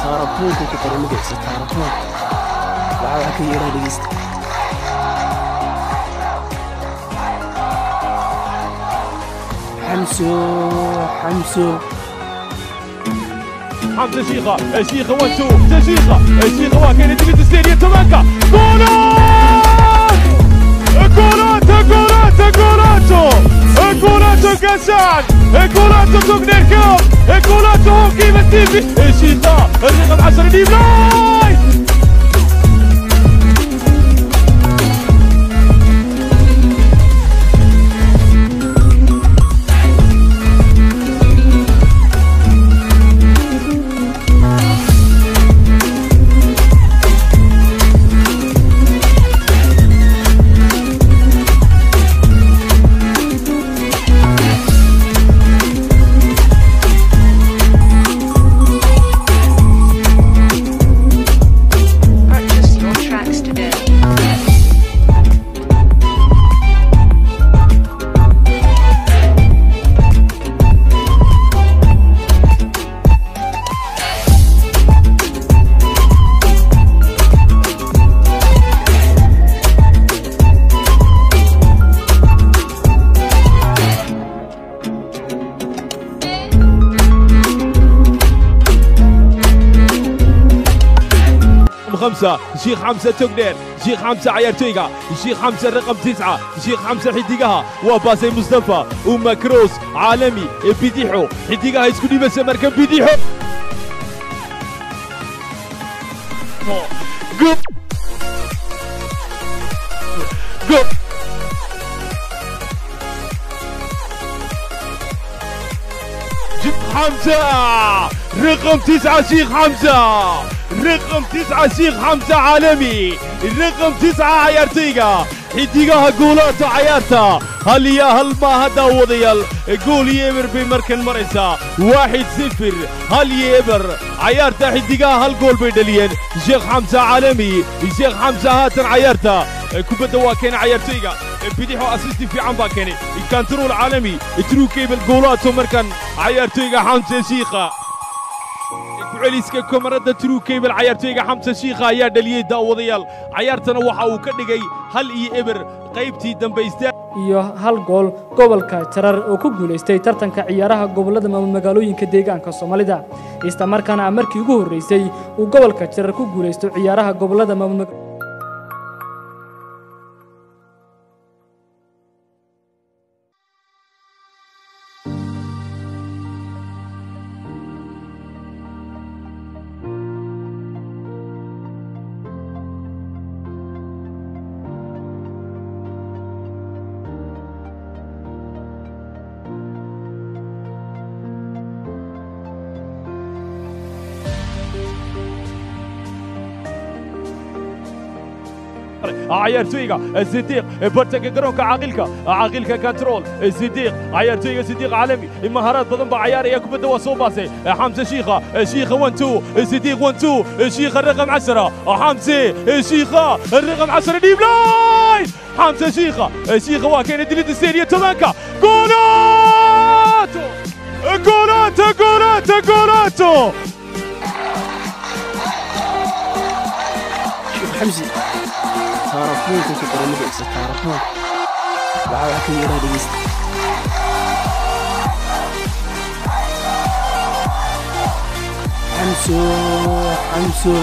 ستاربون كنت قريمك ستاربون وعلى كيرا ديست حمسو حمزة شيخة 1 2 شيخة وكانت في الستاديوم تمانكا جولاتو كاسان جولاتو توكنيركم جولاتو هوكي بالتيفي شيخة الرقم 10 ديب لاين خمسة شيخ حمزة توكنير شيخ حمزة عيارتيغا شيخ حمزة رقم 9 شيخ حمزة حديقها وباسي مصطفى ومكروس عالمي بيديحو حديقها يسكني بس مركب بيديحو جو جو حمزة رقم 9 شيخ حمزة رقم 9 شيخ حمزة عالمي رقم 9 عيارتيغا حديقها جولاتو عيارتا هل يا هل ما هدا وضيال جول يمر بمركن مرسا 1-0 هل يمر عيارتا حديقها هل جول بيدليين شيخ حمزة عالمي شيخ حمزة هاتن عيارتا كوبا واكين عيارتيغا بديحو اسيستي في عم باكيني كانترول عالمي ترو كيبل جولاتو مركن عيارتيغا حمزة شيخة عليسك كمرة ترو كيبل عيارتيغا حمزة شيخة يا دليي داوديال عيارتنا waxa uu ka dhigay hal iyo eber qaybtii dambeysay iyo hal gool gobolka Jarar oo ku guuleystay tartanka ciyaaraha gobolada magaalooyinka deegaanka Soomaalida isla markaana markii ugu horeysay uu gobolka Jarar ku guuleysto ciyaaraha gobolada عيارتيغا الصديق برتك جرونك عاقلك كنترول الصديق عيارتيغا صديق عالمي مهارات بدن بعيار ياكو بده وصوباسي حمزة شيخة 1 2 الصديق 1 2 شيخة الرقم 10 حمزة شيخة الرقم 10 ديب لاين حمزة شيخة وكان ديليت السيريا تمانكا جولاتو شوف حمزي ستاربون كنت قريمك ستاربون وعلى كيرا ديست حمسو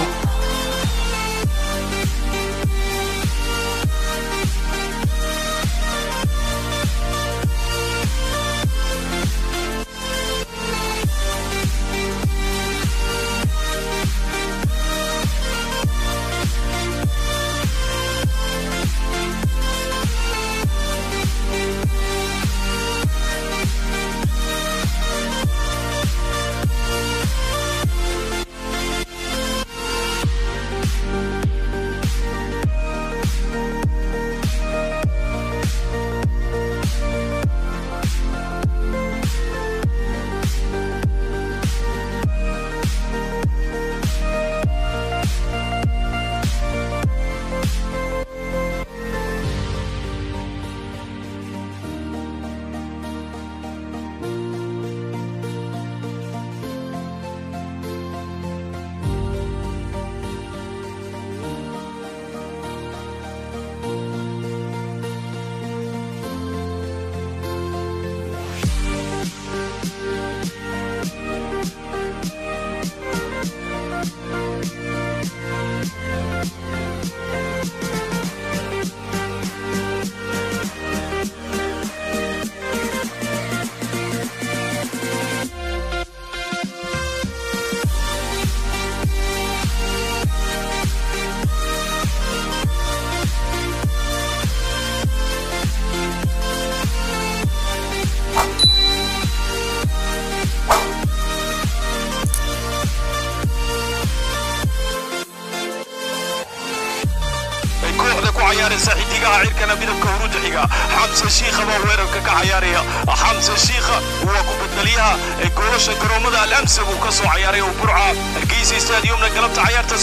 ciyaaraysa xidigaha cirkana midabka huruud xiga xamse shiikha baa weerarka ka ciyaaraya xamse shiikha waa ku badaliyaha goolasha garoomada al-amsa uu ka soo ciyaaray oo burca hargeysa stadiumna galabta ciyaarta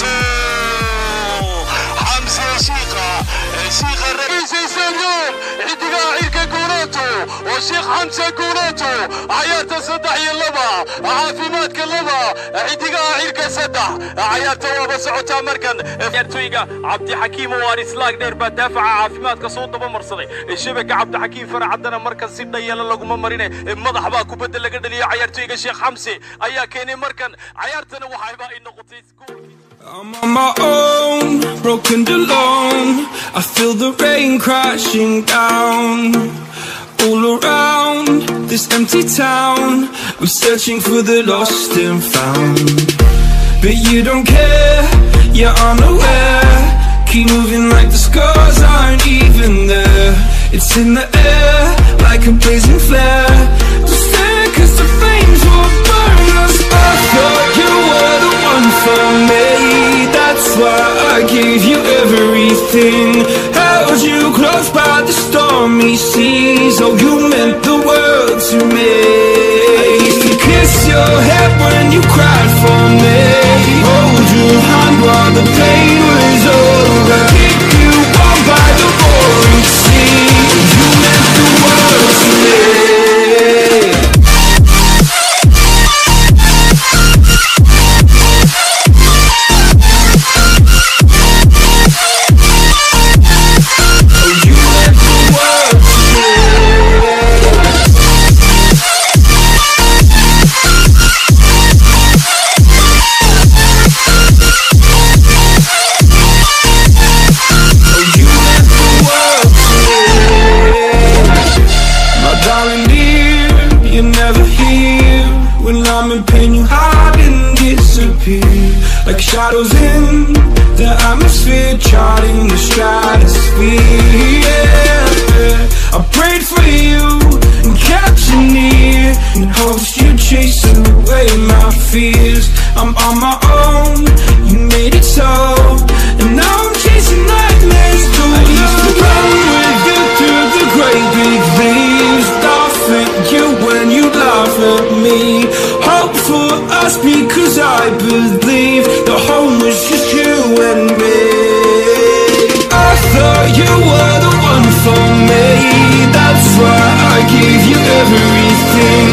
حمزة شيخ الرئيس اليوم xidigaha cirka guuleeto وشيخ حمزة guuleeto عيارته صدح يلبا عافيماتك اللبا xidigaha cirka صدح عيارته وابا سعوتا مركن ciyaartoyga عبد حكيم وارث لاغدير با دافع عافيماتك soo daba marsaday shabaka عبد حكيم faracadana markan si dhayala laguma marine madax baa ku bedel laga dhaliyo ciyaartoyga Sheikh Xamse ayaa keenay markan ciyaartana waxayba ay noqotay I'm on my own, broken alone. I feel the rain crashing down. All around this empty town, I'm searching for the lost and found. But you don't care, you're unaware. Keep moving like the scars aren't even there. It's in the air, like a blazing flare. Just stare, cause the flames will burn us. I thought you were the one for me. That's why I gave you everything. Held you close by the stormy seas. Oh, you meant the world to me. I used to kiss your head when you cried for me. Hold your hand while the pain was over. Keep you warm by the roaring sea. You meant the world to me. Like shadows in the atmosphere, charting the stratosphere. Yeah. I prayed for you and kept you near, in hopes you'd chase away my fears. I'm on my own, you made it so, and now I'm chasing nightmares too. I used to run with you through the great big leaves, laugh at you when you laugh at me. Hope for us because I believe the home was just you and me. I thought you were the one for me. That's why I gave you everything.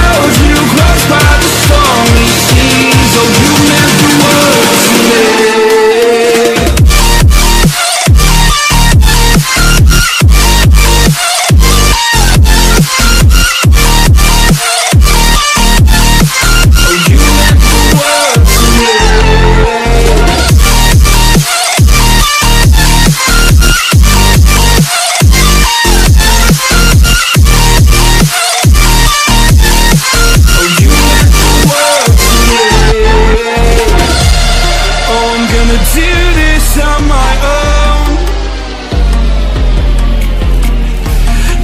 Held you close by the stormy seas. Oh, you meant the world to me.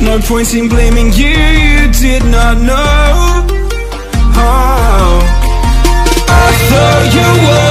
No point in blaming you, you did not know. Oh, I thought you were